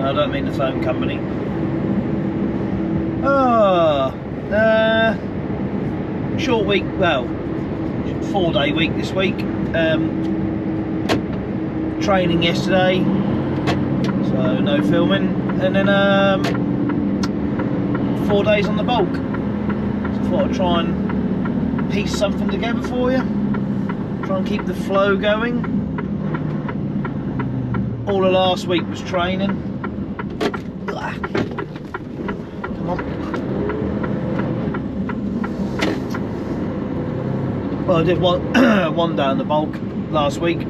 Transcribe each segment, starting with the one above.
I don't mean the phone company. Short week, well, 4-day week this week. Training yesterday, so no filming, and then 4 days on the bulk. So I thought I'd try and piece something together for you, try and keep the flow going. All of last week was training. Come on. Well, I did one one day on the bulk last week.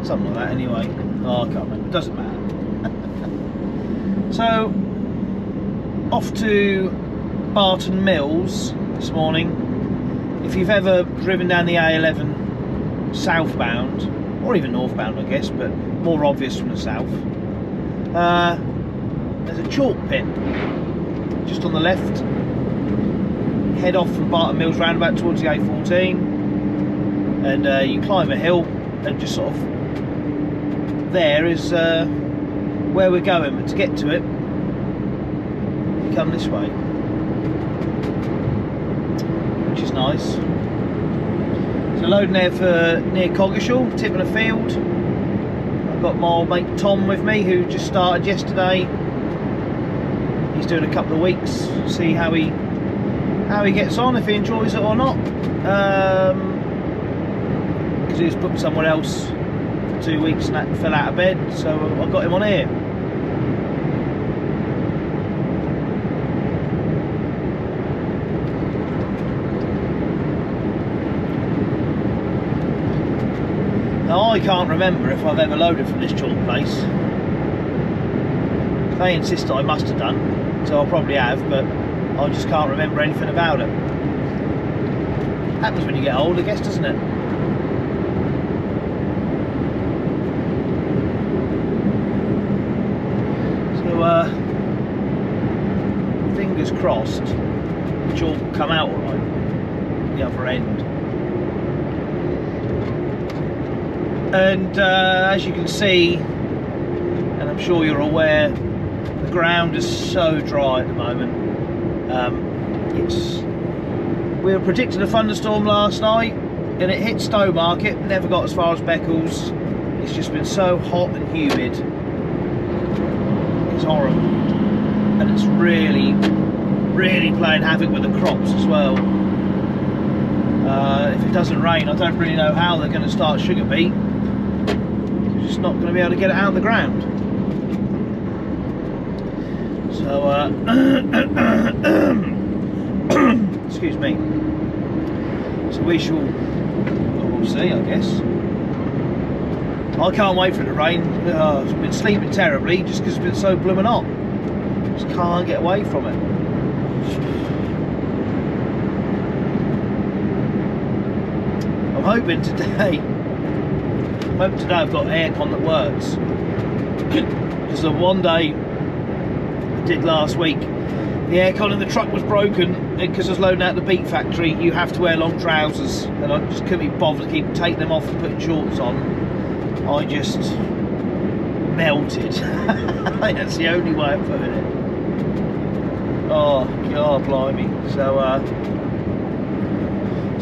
Something like that anyway. Oh, I can't remember, it doesn't matter. So, off to Barton Mills this morning. If you've ever driven down the A11 southbound, or even northbound I guess, but more obvious from the south, there's a chalk pit just on the left. Head off from Barton Mills roundabout towards the A14, and you climb a hill, and just sort of there is where we're going, but to get to it you come this way, which is nice. So loading there for near Coggeshall, tipping a field. I've got my old mate Tom with me, who just started yesterday. He's doing a couple of weeks, see how he gets on, if he enjoys it or not, because he was booked somewhere else for 2 weeks and that fell out of bed, so I got him on here. Now I can't remember if I've ever loaded from this chalk place. They insist that I must have done, so I probably have, but I just can't remember anything about it. Happens when you get old, I guess, doesn't it? So, fingers crossed, the chalk will come out alright, the other end. And as you can see, and I'm sure you're aware, the ground is so dry at the moment. We were predicting a thunderstorm last night, and it hit Stowmarket, never got as far as Beccles. It's just been so hot and humid. It's horrible, and it's really, really playing havoc with the crops as well. If it doesn't rain, I don't really know how they're going to start sugar beet. You're just not going to be able to get it out of the ground. So, excuse me. So we'll see, I guess. I can't wait for it to rain. I've been sleeping terribly just because it's been so blooming hot. Just can't get away from it. I'm hoping today I've got aircon that works. Because the one day I did last week, the aircon in the truck was broken, and because I was loading out the beet factory, you have to wear long trousers, and I just couldn't be bothered to keep taking them off and putting shorts on. I just melted. That's the only way of putting it. Oh God, blimey. So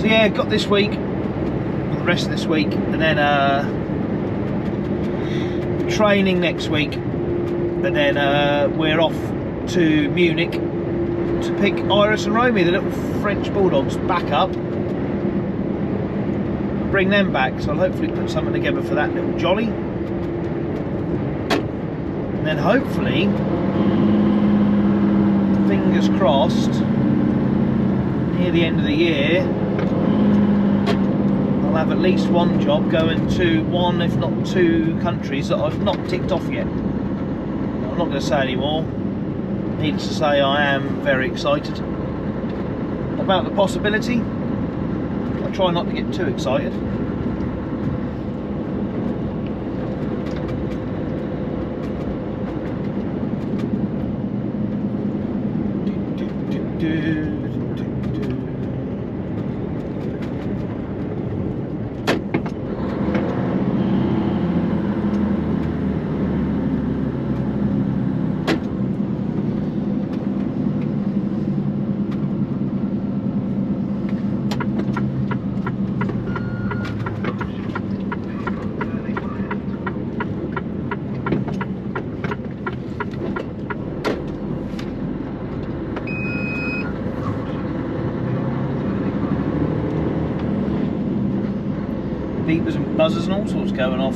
yeah, got this week, the rest of this week, and then training next week, and then we're off to Munich to pick Iris and Romy, the little French bulldogs, back up, bring them back. So I'll hopefully put something together for that little jolly, and then hopefully, fingers crossed, near the end of the year I'll have at least one job going to one, if not two, countries that I've not ticked off yet. I'm not going to say any more. Needless to say, I am very excited about the possibility. I try not to get too excited. beepers and buzzers and all sorts going off.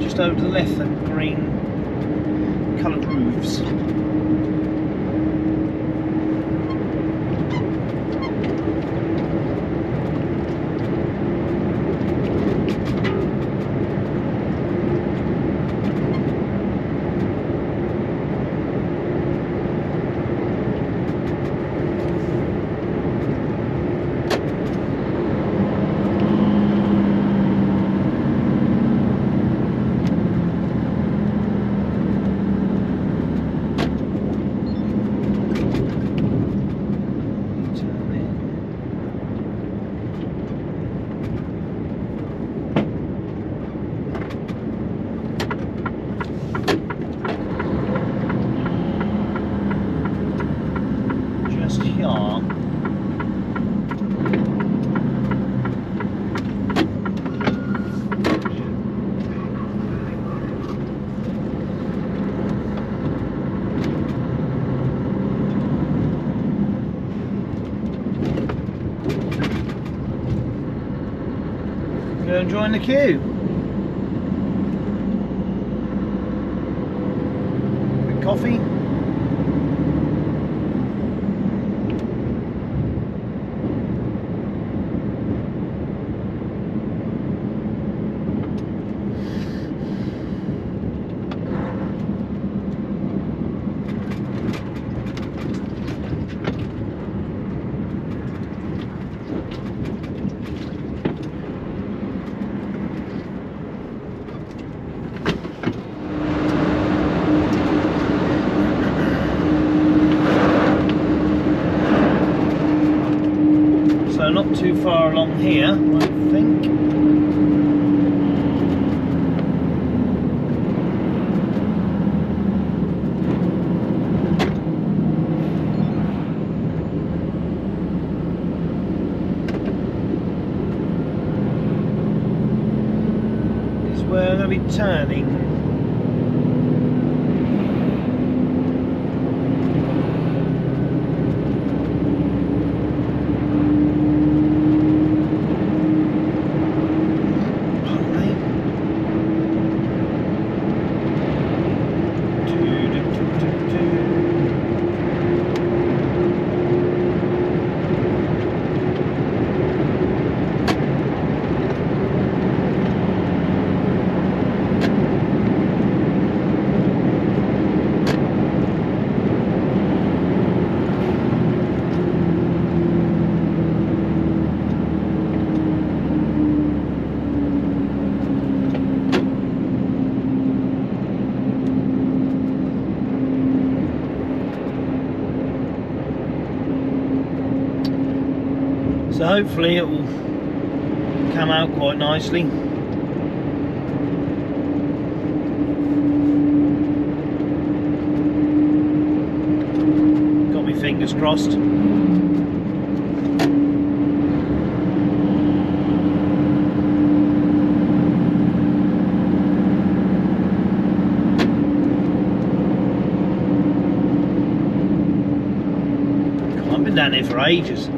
Just over to the left, the green coloured roofs. Go and join the queue. Quick coffee. Not too far along here, I think. Is where I'm going to be turning. hopefully it will come out quite nicely. Got my fingers crossed. I've been down here for ages.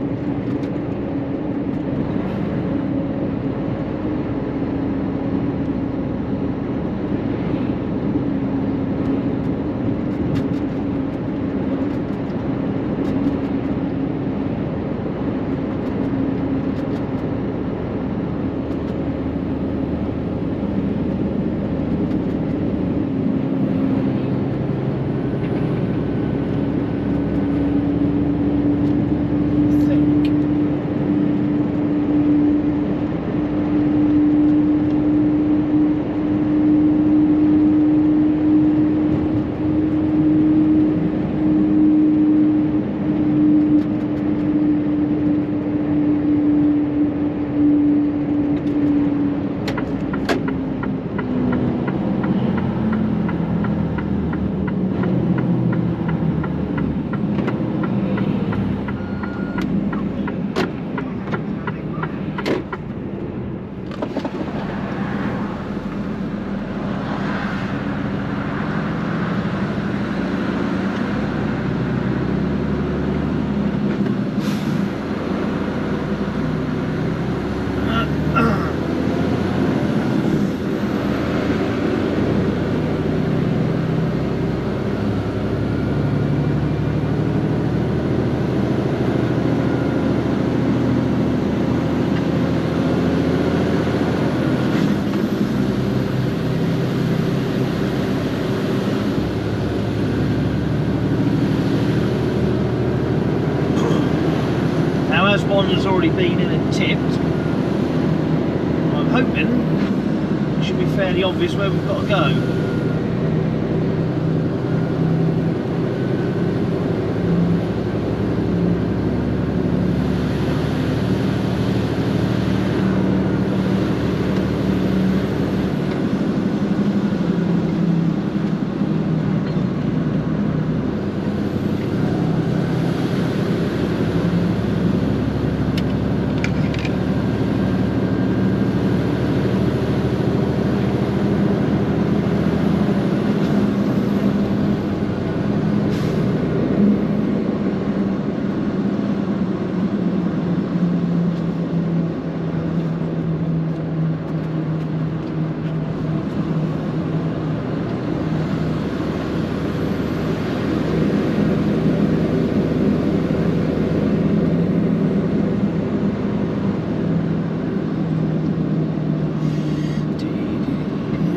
One has already been in and tipped. I'm hoping it should be fairly obvious where we've got to go.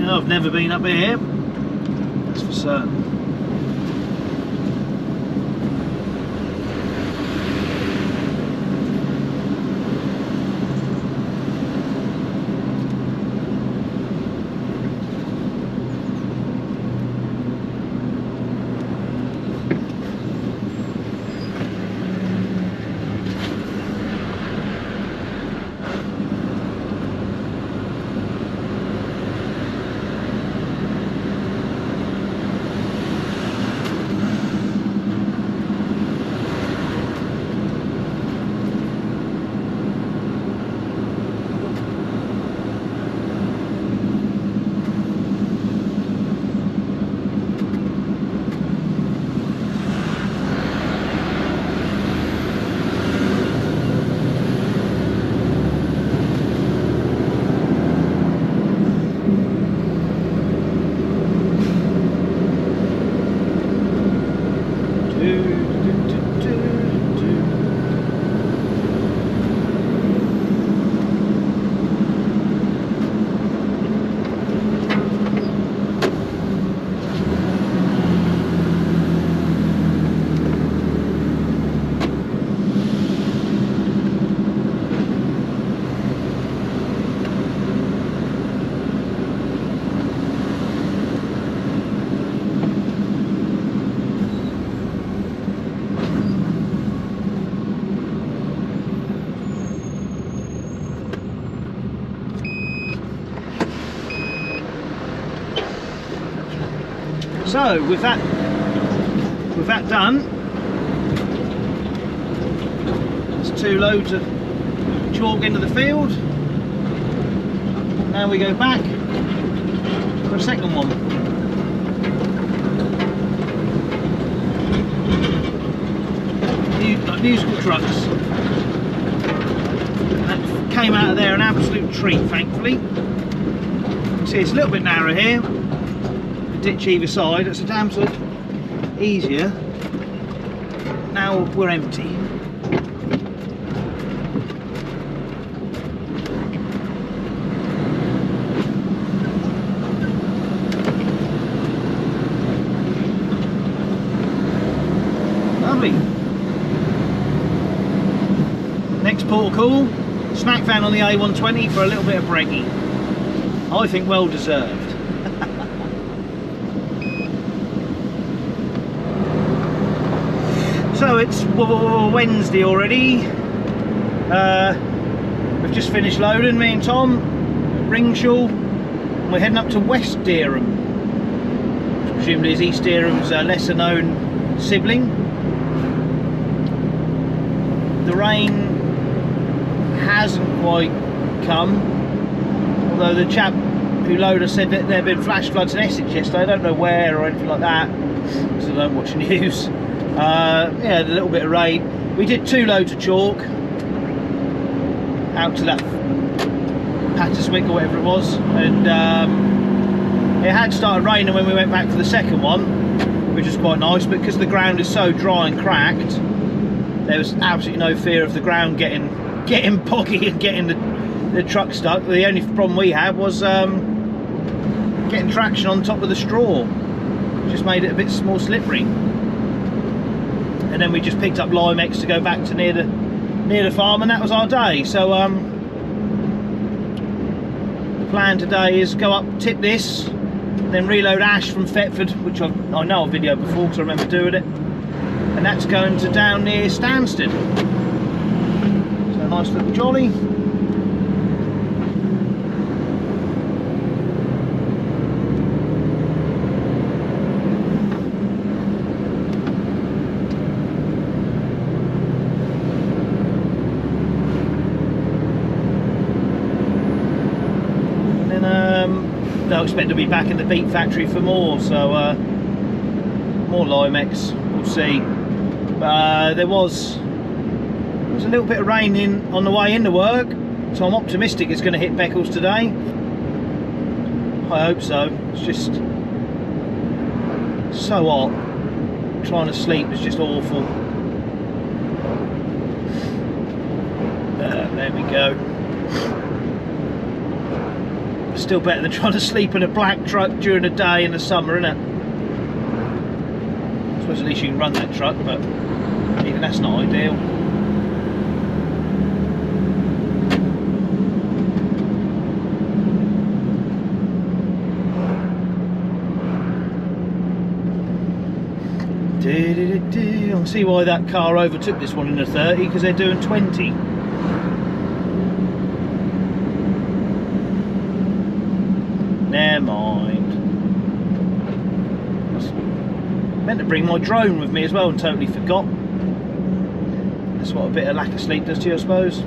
I've never been up here, that's for certain. So with that done, there's 2 loads of chalk into the field. Now we go back for a second one. Musical trucks. That came out of there an absolute treat, thankfully. You can see it's a little bit narrow here. The ditch either side. It's a damn sight easier. Now we're empty. Next port of call, snack van on the A120 for a little bit of brekkie. I think well deserved. So it's Wednesday already. We've just finished loading, me and Tom, at Ringshaw. And we're heading up to West Dereham, which presumably is East Dereham's lesser known sibling. The rain hasn't quite come, although the chap who loaded us said that there had been flash floods in Essex yesterday. I don't know where or anything like that, because I don't watch the news. Yeah, a little bit of rain. We did 2 loads of chalk out to that Patterswick or whatever it was, and it had started raining when we went back for the second one, which was quite nice, but because the ground is so dry and cracked, there was absolutely no fear of the ground getting boggy and getting the truck stuck. The only problem we had was getting traction on top of the straw. Just made it a bit more slippery. And then we just picked up Limex to go back to near the farm, and that was our day. So the plan today is go up, tip this, then reload ash from Thetford, which I know I've videoed before because I remember doing it. And that's going to down near Stansted. So a nice little jolly. And then they'll expect to be back in the beet factory for more, so more Limex, we'll see. There was a little bit of rain on the way into work, so I'm optimistic it's going to hit Beccles today. I hope so. It's just so hot. Trying to sleep is just awful. There we go. Still better than trying to sleep in a black truck during the day in the summer, isn't it? I suppose at least you can run that truck, but even that's not ideal. I see why that car overtook this one in a 30, because they're doing 20. Never mind. Meant to bring my drone with me as well and totally forgot. That's what a bit of lack of sleep does to you, I suppose.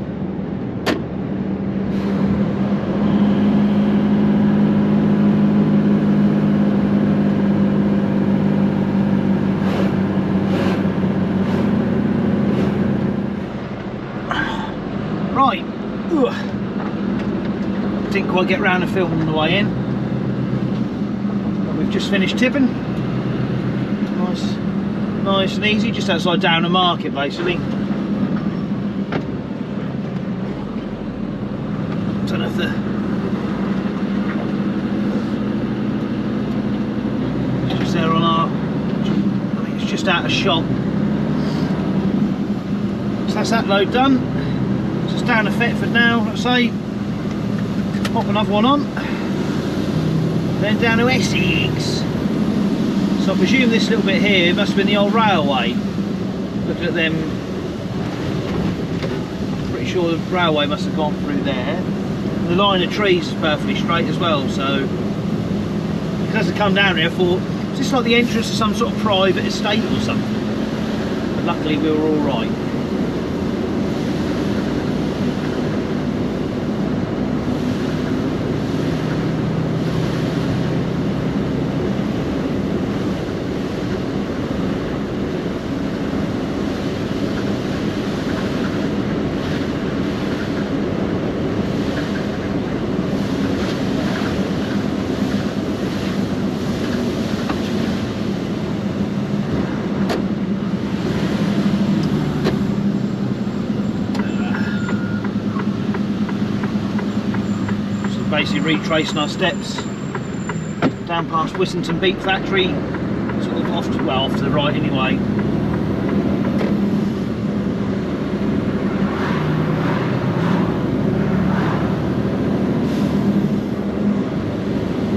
Right. Ugh. Didn't quite get round to filming on the way in. But we've just finished tipping. Nice and easy, just outside Downham Market basically. Don't know if just there on our, I think it's just out of shot. So that's that load done. Just down to Thetford now, let's say. Pop another one on. Then down to Essex. So I presume this little bit here must have been the old railway. Looking at them, pretty sure the railway must have gone through there. The line of trees is perfectly straight as well, so because I come down here I thought Is this like the entrance to some sort of private estate or something? But luckily we were all right. Basically retracing our steps down past Wissington Beet Factory, sort of off to, well, off to the right anyway.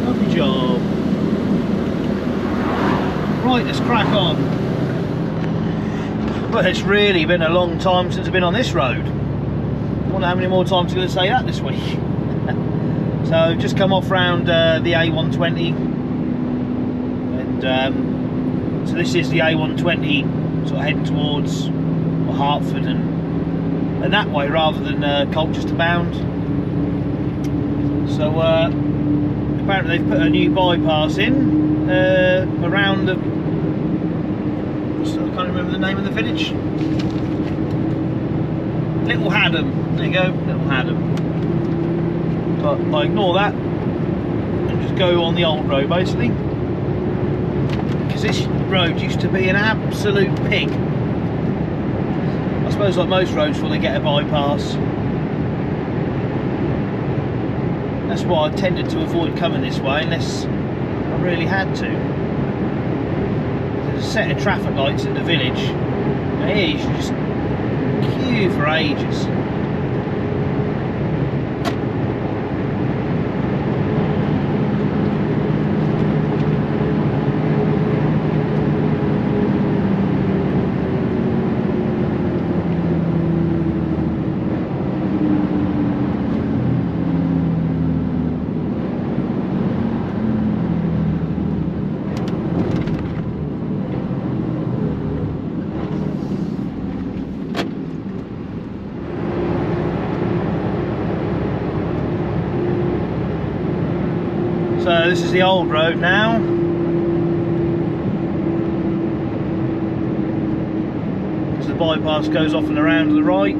Lovely job. Right, let's crack on. Well, it's really been a long time since I've been on this road. I wonder how many more times I'm going to say that this week. So just come off round the A120, and so this is the A120 sort of heading towards Hertford and that way rather than Colchester bound. So apparently they've put a new bypass in around the, I can't remember the name of the village. Little Haddam, there you go, Little Haddam. But I ignore that and just go on the old road basically, because this road used to be an absolute pig. I suppose like most roads before they get a bypass. That's why I tended to avoid coming this way unless I really had to. There's a set of traffic lights in the village, and here you should just queue for ages. So this is the old road now. As the bypass goes off and around to the right.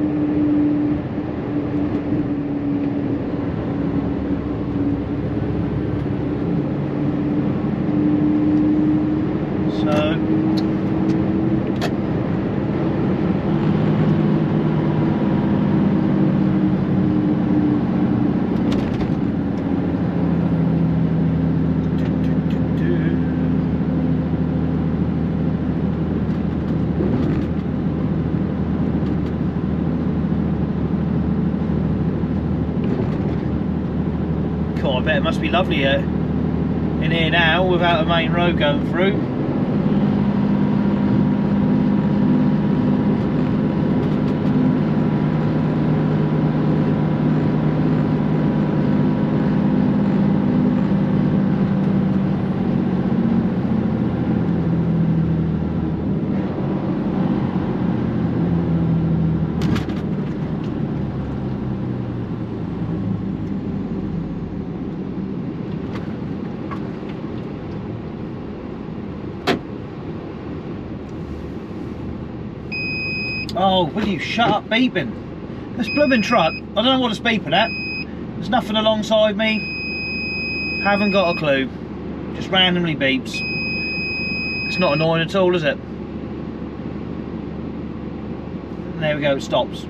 I bet it must be lovely in here now without a main road going through. Oh, will you shut up beeping? This blooming truck, I don't know what it's beeping at. There's nothing alongside me. Haven't got a clue. Just randomly beeps. It's not annoying at all, is it? And there we go, it stops.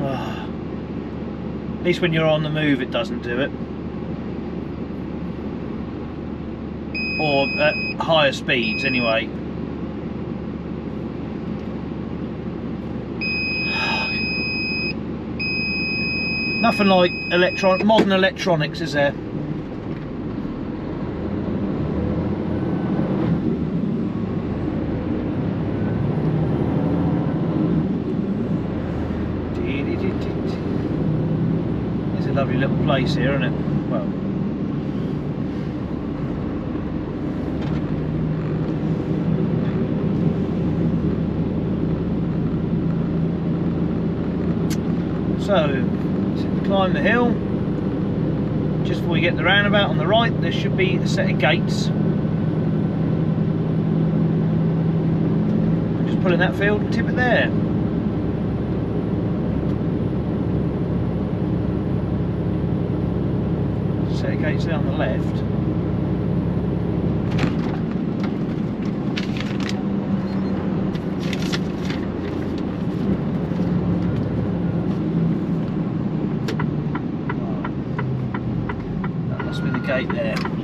At least when you're on the move it doesn't do it. Or at higher speeds anyway. Nothing like modern electronics, is there? It's a lovely little place here, isn't it? Well, So, climb the hill. Just before we get the roundabout on the right, there should be a set of gates. Just pull in that field and tip it there. Set of gates there on the left. That must be the gate there.